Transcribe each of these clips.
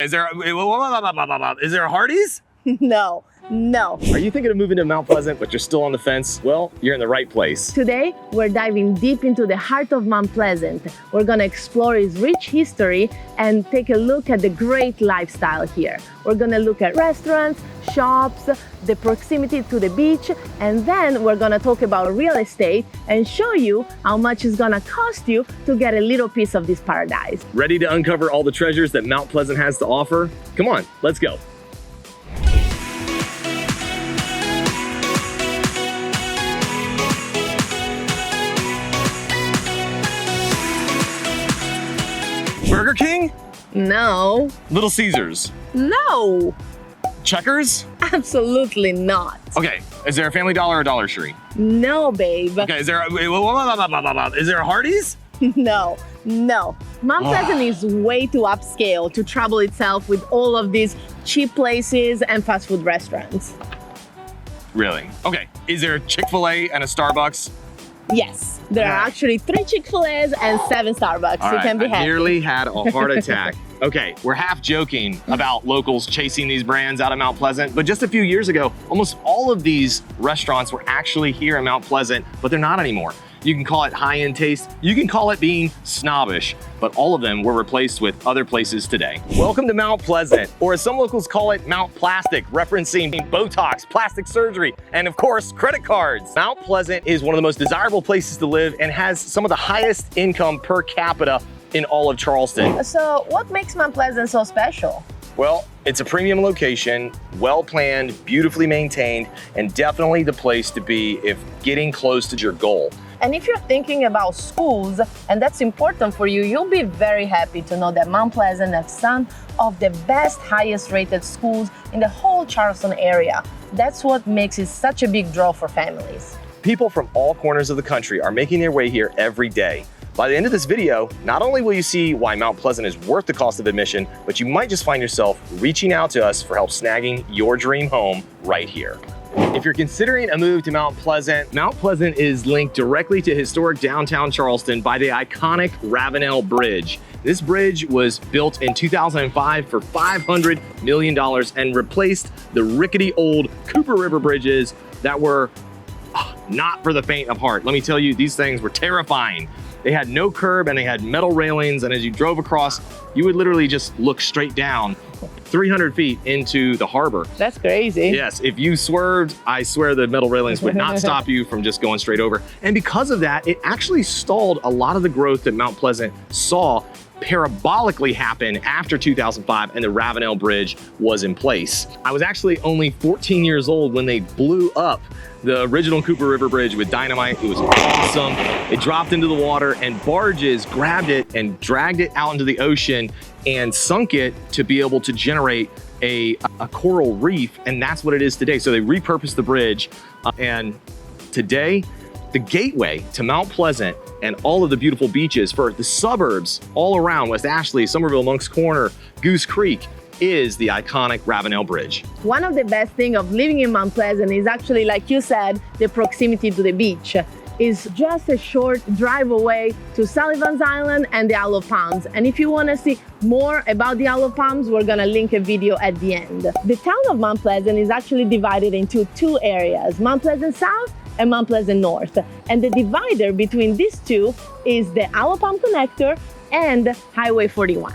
Is there a Hardee's? No. Are you thinking of moving to Mount Pleasant, but you're still on the fence? Well, you're in the right place. Today, we're diving deep into the heart of Mount Pleasant. We're gonna explore its rich history and take a look at the great lifestyle here. We're gonna look at restaurants, shops, the proximity to the beach, and then we're gonna talk about real estate and show you how much it's gonna cost you to get a little piece of this paradise. Ready to uncover all the treasures that Mount Pleasant has to offer? Come on, let's go. Burger King? No. Little Caesars? No. Checkers? Absolutely not. Okay, is there a Family Dollar or Dollar Tree? No, babe. Okay, is there a Hardee's? No. Mount Pleasant is way too upscale to trouble itself with all of these cheap places and fast food restaurants. Really? Okay, is there a Chick-fil-A and a Starbucks? Yes, there are actually 3 Chick-fil-A's and 7 Starbucks. All You right, can be happy. I nearly had a heart attack. Okay, we're half joking about locals chasing these brands out of Mount Pleasant, but just a few years ago, almost all of these restaurants were actually here in Mount Pleasant, but they're not anymore. You can call it high-end taste, you can call it being snobbish, but all of them were replaced with other places today. Welcome to Mount Pleasant, or as some locals call it, Mount Plastic, referencing Botox, plastic surgery, and of course, credit cards. Mount Pleasant is one of the most desirable places to live and has some of the highest income per capita in all of Charleston. So what makes Mount Pleasant so special? Well, it's a premium location, well-planned, beautifully maintained, and definitely the place to be if getting close to your goal. And if you're thinking about schools, and that's important for you, you'll be very happy to know that Mount Pleasant has some of the best, highest rated schools in the whole Charleston area. That's what makes it such a big draw for families. People from all corners of the country are making their way here every day. By the end of this video, not only will you see why Mount Pleasant is worth the cost of admission, but you might just find yourself reaching out to us for help snagging your dream home right here. If you're considering a move to Mount Pleasant is linked directly to historic downtown Charleston by the iconic Ravenel Bridge. This bridge was built in 2005 for $500 million and replaced the rickety old Cooper River bridges that were not for the faint of heart. Let me tell you, these things were terrifying. They had no curb and they had metal railings, and as you drove across, you would literally just look straight down 300 feet into the harbor. That's crazy. Yes, if you swerved, I swear the metal railings would not stop you from just going straight over. And because of that, it actually stalled a lot of the growth that Mount Pleasant saw parabolically happen after 2005 and the Ravenel Bridge was in place. I was actually only 14 years old when they blew up the original Cooper River Bridge with dynamite. It was awesome. It dropped into the water and barges grabbed it and dragged it out into the ocean and sunk it to be able to generate a coral reef, and that's what it is today. So they repurposed the bridge, and today, the gateway to Mount Pleasant and all of the beautiful beaches for the suburbs all around West Ashley, Somerville, Moncks Corner, Goose Creek, is the iconic Ravenel Bridge. One of the best things of living in Mount Pleasant is actually, like you said, the proximity to the beach. Is just a short drive away to Sullivan's Island and the Isle of Palms. And if you want to see more about the Isle of Palms, we're going to link a video at the end. The town of Mount Pleasant is actually divided into 2 areas, Mount Pleasant South and Mount Pleasant North. And the divider between these two is the Isle of Palm Connector and Highway 41.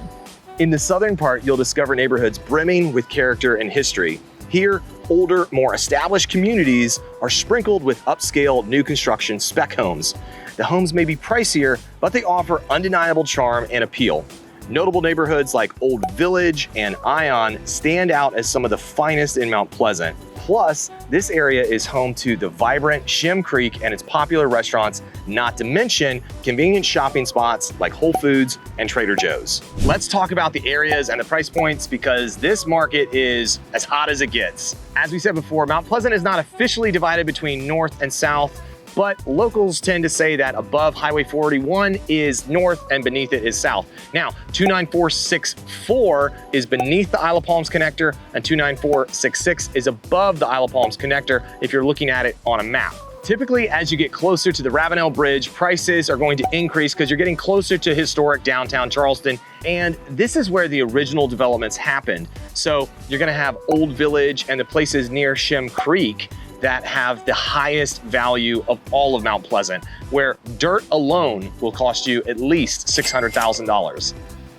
In the southern part, you'll discover neighborhoods brimming with character and history. Here, older, more established communities are sprinkled with upscale new construction spec homes. The homes may be pricier, but they offer undeniable charm and appeal. Notable neighborhoods like Old Village and Ion stand out as some of the finest in Mount Pleasant. Plus, this area is home to the vibrant Shem Creek and its popular restaurants, not to mention convenient shopping spots like Whole Foods and Trader Joe's. Let's talk about the areas and the price points because this market is as hot as it gets. As we said before, Mount Pleasant is not officially divided between north and south, but locals tend to say that above Highway 41 is north and beneath it is south. Now, 29464 is beneath the Isle of Palms connector and 29466 is above the Isle of Palms connector if you're looking at it on a map. Typically, as you get closer to the Ravenel Bridge, prices are going to increase because you're getting closer to historic downtown Charleston, and this is where the original developments happened. So you're gonna have Old Village and the places near Shem Creek that have the highest value of all of Mount Pleasant, where dirt alone will cost you at least $600,000.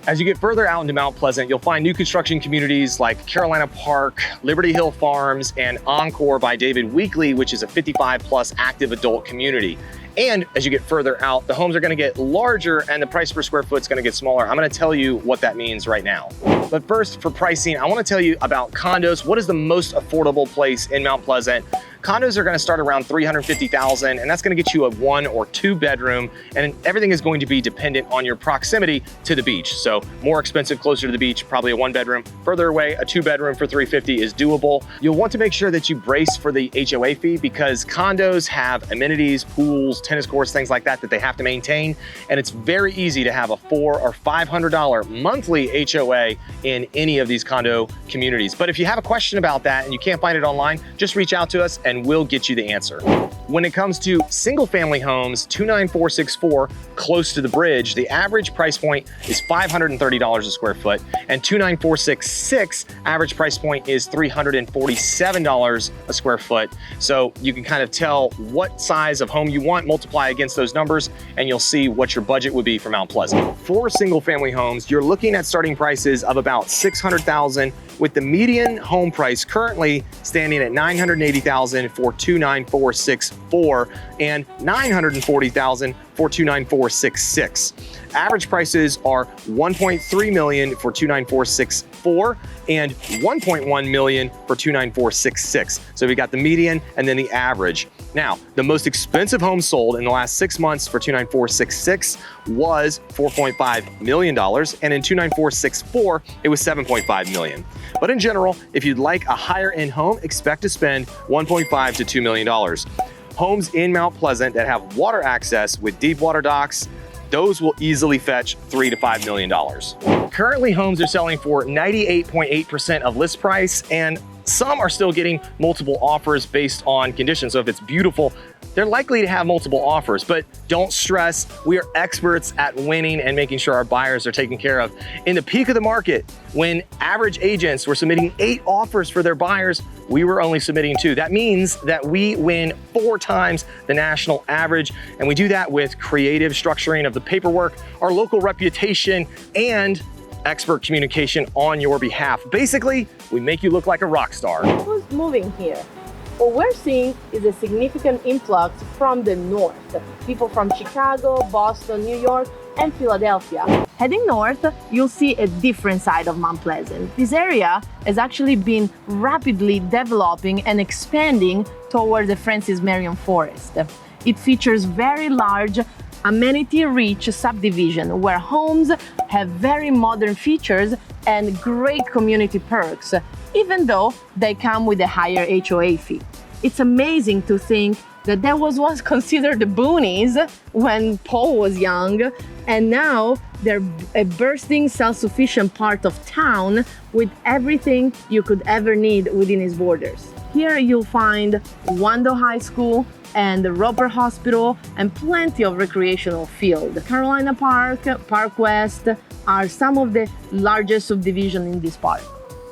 As you get further out into Mount Pleasant, you'll find new construction communities like Carolina Park, Liberty Hill Farms, and Encore by David Weekley, which is a 55+ active adult community. And as you get further out, the homes are gonna get larger and the price per square foot is gonna get smaller. I'm gonna tell you what that means right now. But first, for pricing, I wanna tell you about condos. What is the most affordable place in Mount Pleasant? Condos are gonna start around $350,000, and that's gonna get you a 1 or 2 bedroom, and everything is going to be dependent on your proximity to the beach. So more expensive closer to the beach, probably a 1 bedroom. Further away, a 2 bedroom for $350 is doable. You'll want to make sure that you brace for the HOA fee because condos have amenities, pools, tennis courts, things like that they have to maintain. And it's very easy to have a $400 or $500 monthly HOA in any of these condo communities. But if you have a question about that and you can't find it online, just reach out to us and we'll get you the answer. When it comes to single family homes, 29464 close to the bridge, the average price point is $530 a square foot, and 29466 average price point is $347 a square foot. So you can kind of tell what size of home you want, multiply against those numbers, and you'll see what your budget would be for Mount Pleasant. For single family homes, you're looking at starting prices of about $600,000, with the median home price currently standing at $980,000 for 29464 and $940,000 for 29466. Average prices are $1.3 million for 29464 and $1.1 million for 29466. So we got the median and then the average. Now, the most expensive home sold in the last 6 months for 29466 was $4.5 million, and in 29464, it was $7.5 million. But in general, if you'd like a higher end home, expect to spend $1.5 to $2 million. Homes in Mount Pleasant that have water access with deep water docks, those will easily fetch $3 to $5 million. Currently, homes are selling for 98.8% of list price, and some are still getting multiple offers based on conditions. So if it's beautiful, they're likely to have multiple offers, but don't stress. We are experts at winning and making sure our buyers are taken care of. In the peak of the market, when average agents were submitting 8 offers for their buyers, we were only submitting 2. That means that we win 4 times the national average, and we do that with creative structuring of the paperwork, our local reputation, and expert communication on your behalf. Basically, we make you look like a rock star. Who's moving here? What we're seeing is a significant influx from the north. People from Chicago, Boston, New York, and Philadelphia. Heading north, you'll see a different side of Mount Pleasant. This area has actually been rapidly developing and expanding toward the Francis Marion Forest. It features very large, amenity-rich subdivision where homes have very modern features and great community perks, even though they come with a higher HOA fee. It's amazing to think that that was once considered the boonies when Paul was young, and now they're a bursting, self-sufficient part of town with everything you could ever need within its borders. Here you'll find Wando High School and the Roper Hospital and plenty of recreational field. Carolina Park, Park West are some of the largest subdivisions in this park.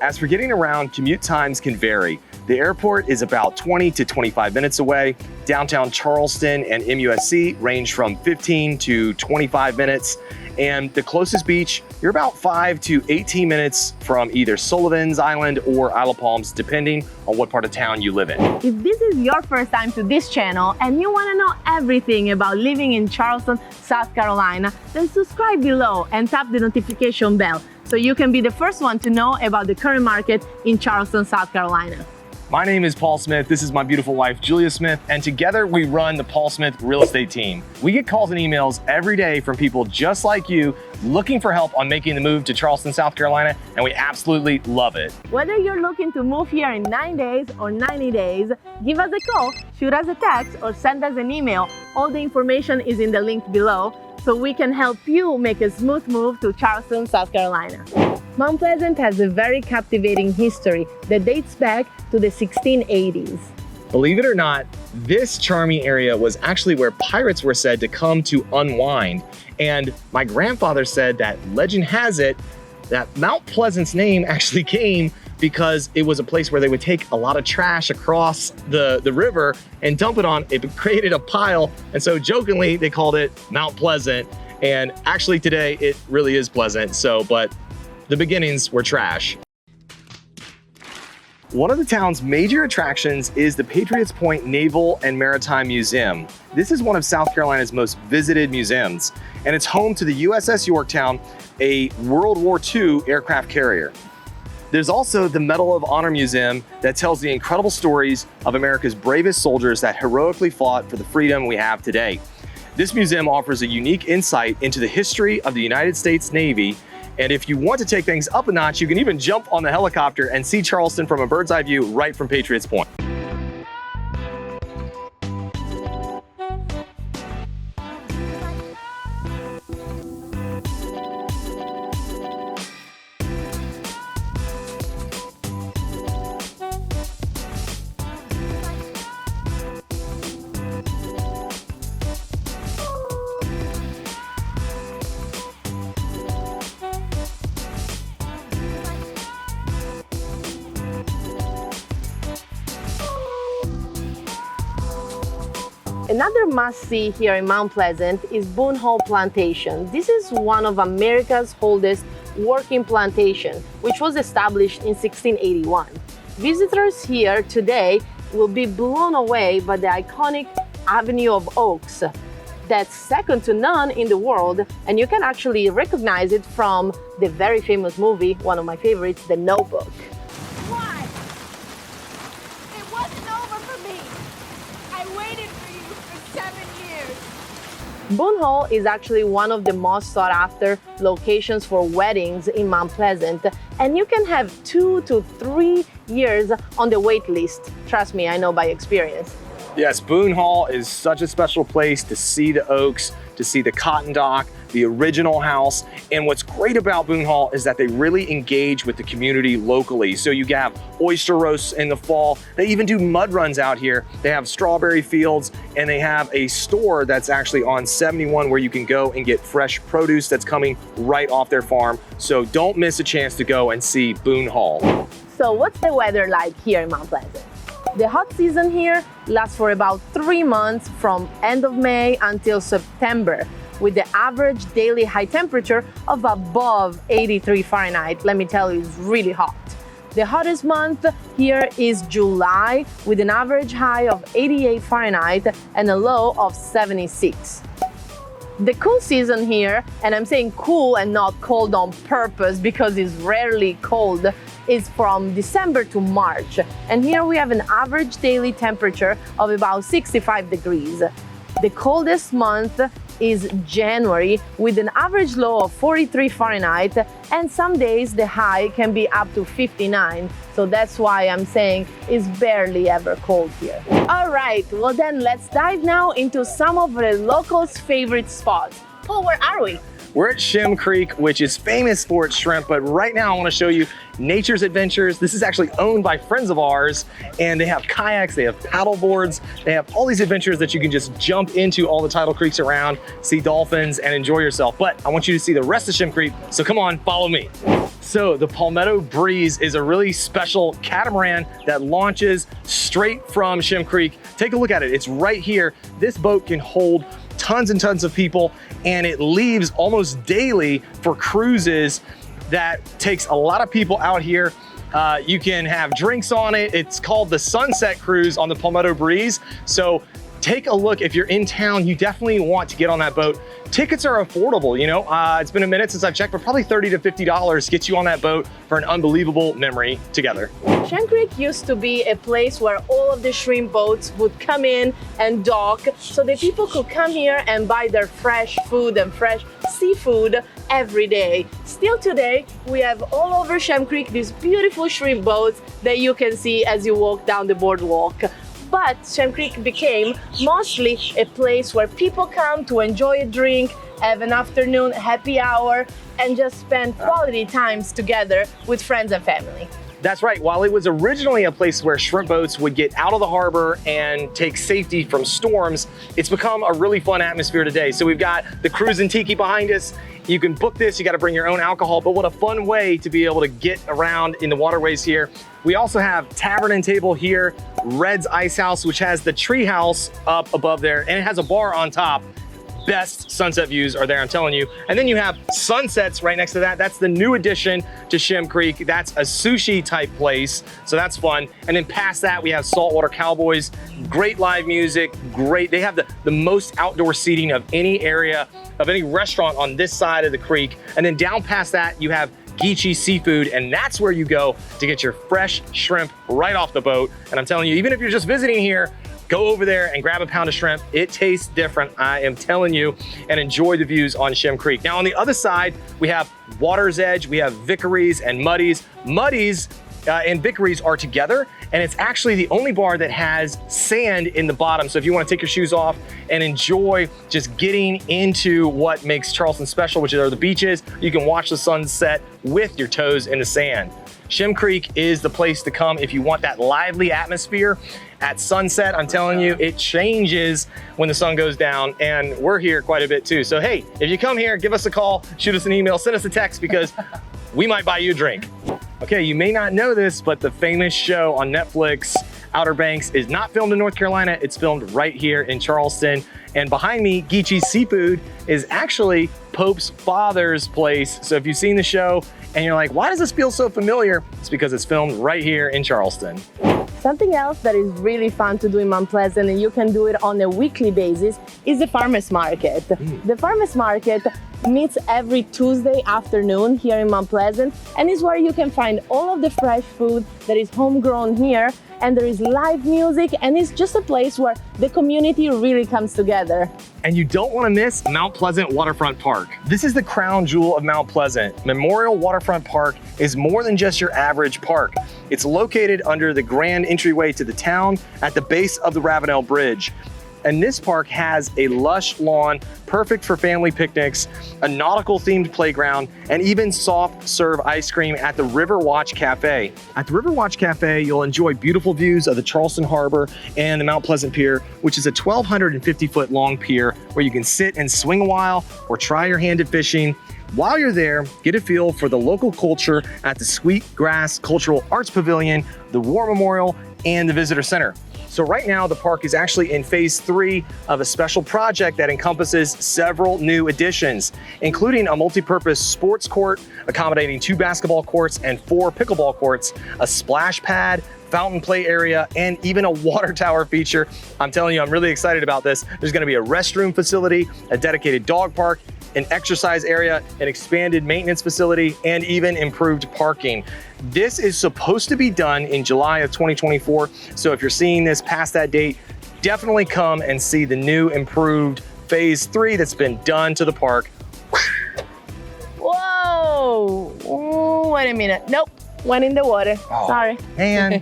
As for getting around, commute times can vary. The airport is about 20 to 25 minutes away. Downtown Charleston and MUSC range from 15 to 25 minutes. And the closest beach, you're about 5 to 18 minutes from either Sullivan's Island or Isle of Palms, depending on what part of town you live in. If this is your first time to this channel and you want to know everything about living in Charleston, South Carolina, then subscribe below and tap the notification bell so you can be the first one to know about the current market in Charleston, South Carolina. My name is Paul Smith. This is my beautiful wife, Julia Smith, and together we run the Paul Smith Real Estate Team. We get calls and emails every day from people just like you looking for help on making the move to Charleston, South Carolina, and we absolutely love it. Whether you're looking to move here in 9 days or 90 days, give us a call, shoot us a text, or send us an email. All the information is in the link below, so we can help you make a smooth move to Charleston, South Carolina. Mount Pleasant has a very captivating history that dates back to the 1680s. Believe it or not, this charming area was actually where pirates were said to come to unwind. And my grandfather said that legend has it that Mount Pleasant's name actually came because it was a place where they would take a lot of trash across the river and dump it on. It created a pile. And so jokingly, they called it Mount Pleasant. And actually today it really is pleasant. But the beginnings were trash. One of the town's major attractions is the Patriots Point Naval and Maritime Museum. This is one of South Carolina's most visited museums, and it's home to the USS Yorktown, a World War II aircraft carrier. There's also the Medal of Honor Museum that tells the incredible stories of America's bravest soldiers that heroically fought for the freedom we have today. This museum offers a unique insight into the history of the United States Navy. And if you want to take things up a notch, you can even jump on the helicopter and see Charleston from a bird's eye view right from Patriots Point. Another must-see here in Mount Pleasant is Boone Hall Plantation. This is one of America's oldest working plantation, which was established in 1681. Visitors here today will be blown away by the iconic Avenue of Oaks. That's second to none in the world, and you can actually recognize it from the very famous movie, one of my favorites, The Notebook. Why? It wasn't over for me. I waited for you for 7 years. Boone Hall is actually one of the most sought after locations for weddings in Mount Pleasant, and you can have 2 to 3 years on the wait list. Trust me, I know by experience. Yes, Boone Hall is such a special place to see the oaks, to see the cotton dock, the original house. And what's great about Boone Hall is that they really engage with the community locally. So you have oyster roasts in the fall. They even do mud runs out here. They have strawberry fields, and they have a store that's actually on 71 where you can go and get fresh produce that's coming right off their farm. So don't miss a chance to go and see Boone Hall. So what's the weather like here in Mount Pleasant? The hot season here lasts for about 3 months from end of May until September, with the average daily high temperature of above 83 Fahrenheit. Let me tell you, it's really hot. The hottest month here is July, with an average high of 88 Fahrenheit and a low of 76. The cool season here, and I'm saying cool and not cold on purpose because it's rarely cold, is from December to March. And here we have an average daily temperature of about 65 degrees. The coldest month is January, with an average low of 43 Fahrenheit, and some days the high can be up to 59. So that's why I'm saying it's barely ever cold here. All right, well then let's dive now into some of the locals' favorite spots. Paul, where are we? We're at Shem Creek, which is famous for its shrimp, but right now I want to show you Nature's Adventures. This is actually owned by friends of ours, and they have kayaks, they have paddle boards, they have all these adventures that you can just jump into all the tidal creeks around, see dolphins, and enjoy yourself. But I want you to see the rest of Shem Creek, so come on, follow me. So the Palmetto Breeze is a really special catamaran that launches straight from Shem Creek. Take a look at it, it's right here. This boat can hold tons and tons of people, and it leaves almost daily for cruises that takes a lot of people out here. You can have drinks on it. It's called the Sunset Cruise on the Palmetto Breeze. So take a look. If you're in town, you definitely want to get on that boat. Tickets are affordable, you know. It's been a minute since I've checked, but probably $30 to $50 gets you on that boat for an unbelievable memory together. Shem Creek used to be a place where all of the shrimp boats would come in and dock, so that people could come here and buy their fresh food and fresh seafood every day. Still today, we have all over Shem Creek these beautiful shrimp boats that you can see as you walk down the boardwalk. But Shem Creek became mostly a place where people come to enjoy a drink, have an afternoon happy hour, and just spend quality times together with friends and family. That's right. While it was originally a place where shrimp boats would get out of the harbor and take safety from storms, it's become a really fun atmosphere today. So we've got the Cruise and Tiki behind us. You can book this, you got to bring your own alcohol, but what a fun way to be able to get around in the waterways here. We also have Tavern and Table here, Red's Ice House, which has the tree house up above there, and it has a bar on top. Best sunset views are there, I'm telling you. And then you have Sunsets right next to that. That's the new addition to Shem Creek. That's a sushi type place, so that's fun. And then past that, we have Saltwater Cowboys. Great live music, great. They have the most outdoor seating of any area, of any restaurant on this side of the creek. And then down past that, you have Geechee Seafood, and that's where you go to get your fresh shrimp right off the boat. And I'm telling you, even if you're just visiting here, go over there and grab a pound of shrimp. It tastes different, I am telling you, and enjoy the views on Shem Creek. Now on the other side, we have Water's Edge, we have Vickery's and Muddy's. Muddy's and Vickery's are together, and it's actually the only bar that has sand in the bottom. So if you want to take your shoes off and enjoy just getting into what makes Charleston special, which are the beaches, you can watch the sunset with your toes in the sand. Shem Creek is the place to come if you want that lively atmosphere at sunset. I'm telling you, it changes when the sun goes down, and we're here quite a bit too. So hey, if you come here, give us a call, shoot us an email, send us a text, because we might buy you a drink. Okay, you may not know this, but the famous show on Netflix, Outer Banks, is not filmed in North Carolina. It's filmed right here in Charleston. And behind me, Geechee Seafood is actually Pope's father's place. So if you've seen the show and you're like, why does this feel so familiar? It's because it's filmed right here in Charleston. Something else that is really fun to do in Mount Pleasant, and you can do it on a weekly basis, is the farmers market. The farmers market meets every Tuesday afternoon here in Mount Pleasant, and is where you can find all of the fresh food that is homegrown here, and there is live music, and it's just a place where the community really comes together. And you don't want to miss Mount Pleasant Waterfront Park. This is the crown jewel of Mount Pleasant. Memorial Waterfront Park is more than just your average park. It's located under the grand entryway to the town at the base of the Ravenel Bridge. And this park has a lush lawn, perfect for family picnics, a nautical themed playground, and even soft serve ice cream at the River Watch Cafe. At the River Watch Cafe, you'll enjoy beautiful views of the Charleston Harbor and the Mount Pleasant Pier, which is a 1,250-foot long pier where you can sit and swing a while or try your hand at fishing. While you're there, get a feel for the local culture at the Sweetgrass Cultural Arts Pavilion, the War Memorial, and the Visitor Center. So right now, the park is actually in phase 3 of a special project that encompasses several new additions, including a multi-purpose sports court accommodating 2 basketball courts and 4 pickleball courts, a splash pad, fountain play area, and even a water tower feature. I'm telling you, I'm really excited about this. There's gonna be a restroom facility, a dedicated dog park, an exercise area, an expanded maintenance facility, and even improved parking. This is supposed to be done in July of 2024. So if you're seeing this past that date, definitely come and see the new improved phase 3 that's been done to the park. Whoa, ooh, wait a minute. Nope, went in the water, sorry. Man.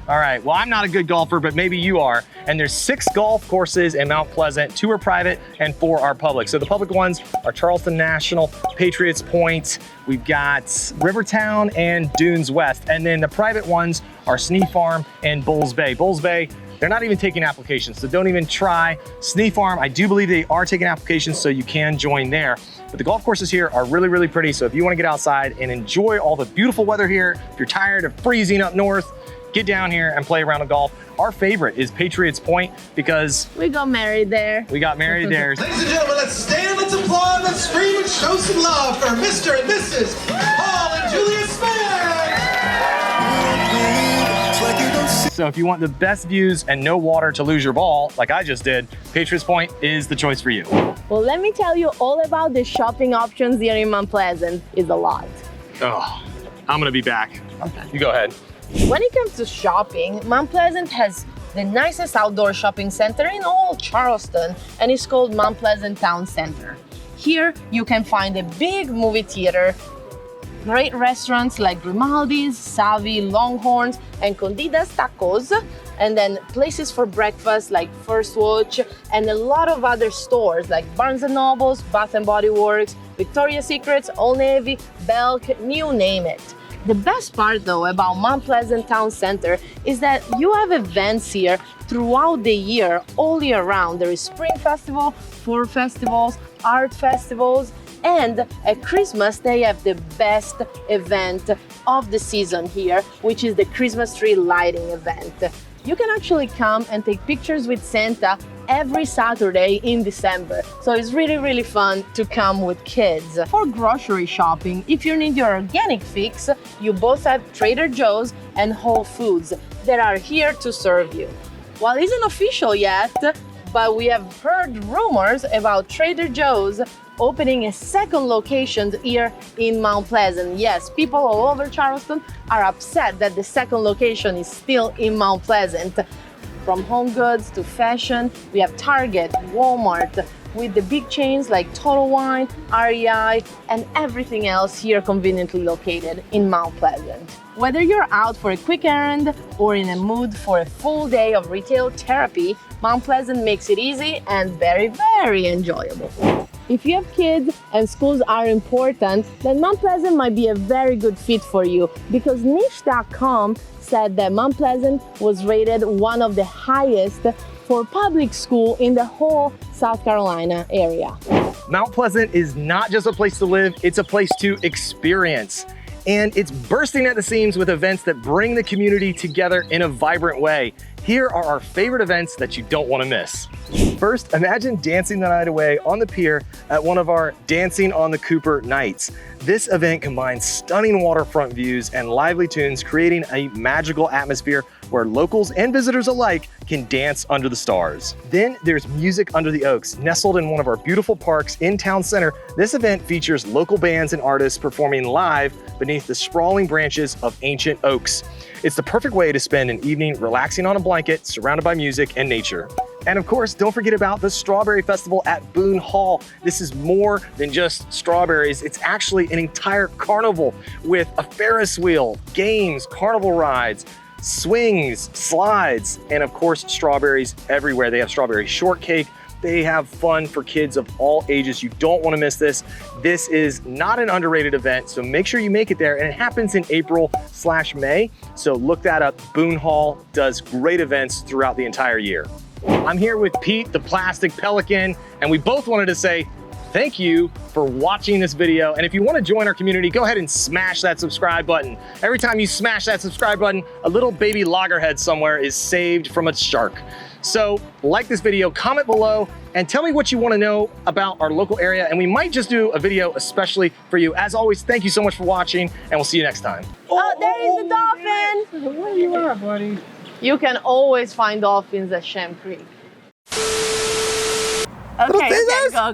All right, well, I'm not a good golfer, but maybe you are. And there's 6 golf courses in Mount Pleasant. 2 are private and 4 are public. So the public ones are Charleston National, Patriots Point, we've got Rivertown and Dunes West. And then the private ones are Snee Farm and Bulls Bay. Bulls Bay, they're not even taking applications, so don't even try. Snee Farm, I do believe they are taking applications, so you can join there. But the golf courses here are really, really pretty. So if you want to get outside and enjoy all the beautiful weather here, if you're tired of freezing up north, get down here and play a round of golf. Our favorite is Patriots Point because we got married there. We got married there. Ladies and gentlemen, let's stand, let's applaud, let's scream and show some love for Mr. and Mrs. Paul and Julia Smith. So if you want the best views and no water to lose your ball, like I just did, Patriots Point is the choice for you. Well, let me tell you all about the shopping options here in Mount Pleasant. Is a lot. Oh, I'm gonna be back. Okay. You go ahead. When it comes to shopping, Mount Pleasant has the nicest outdoor shopping center in all Charleston, and it's called Mount Pleasant Town Center. Here, you can find a big movie theater, great restaurants like Grimaldi's, Savi, Longhorns, and Condida's Tacos, and then places for breakfast like First Watch, and a lot of other stores like Barnes & Noble's, Bath & Body Works, Victoria's Secrets, Old Navy, Belk, you name it. The best part though about Mount Pleasant Town Center is that you have events here throughout the year, all year round. There is spring festival, fall festivals, art festivals, and at Christmas they have the best event of the season here, which is the Christmas tree lighting event. You can actually come and take pictures with Santa every Saturday in December. So it's really fun to come with kids. For grocery shopping, if you need your organic fix, you both have Trader Joe's and Whole Foods that are here to serve you. Well, it isn't official yet, but we have heard rumors about Trader Joe's opening a second location here in Mount Pleasant. Yes, people all over Charleston are upset that the second location is still in Mount Pleasant. From home goods to fashion, we have Target, Walmart, with the big chains like Total Wine, REI, and everything else here conveniently located in Mount Pleasant. Whether you're out for a quick errand or in a mood for a full day of retail therapy, Mount Pleasant makes it easy and very enjoyable. If you have kids and schools are important, then Mount Pleasant might be a very good fit for you, because niche.com said that Mount Pleasant was rated one of the highest for public school in the whole South Carolina area. Mount Pleasant is not just a place to live, it's a place to experience. And it's bursting at the seams with events that bring the community together in a vibrant way. Here are our favorite events that you don't want to miss. First, imagine dancing the night away on the pier at one of our Dancing on the Cooper nights. This event combines stunning waterfront views and lively tunes, creating a magical atmosphere where locals and visitors alike can dance under the stars. Then there's Music Under the Oaks. Nestled in one of our beautiful parks in town center, this event features local bands and artists performing live beneath the sprawling branches of ancient oaks. It's the perfect way to spend an evening relaxing on a blanket, surrounded by music and nature. And of course, don't forget about the Strawberry Festival at Boone Hall. This is more than just strawberries. It's actually an entire carnival with a Ferris wheel, games, carnival rides, swings, slides, and of course, strawberries everywhere. They have strawberry shortcake. They have fun for kids of all ages. You don't want to miss this. This is not an underrated event, so make sure you make it there. And it happens in April/May, so look that up. Boone Hall does great events throughout the entire year. I'm here with Pete, the Plastic Pelican, and we both wanted to say thank you for watching this video. And if you want to join our community, go ahead and smash that subscribe button. Every time you smash that subscribe button, a little baby loggerhead somewhere is saved from a shark. So like this video, comment below, and tell me what you want to know about our local area, and we might just do a video especially for you. As always, thank you so much for watching, and we'll see you next time. Oh, there is a dolphin! Where you at, buddy? You can always find dolphins at Shem Creek. Okay,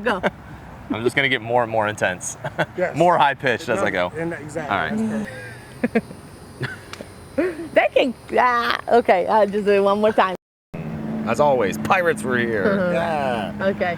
go. I'm just gonna get more and more intense. Yes. More high pitched as I go. Exactly. All right. That can, okay, I'll just do it one more time. As always, pirates were here. Yeah. Okay.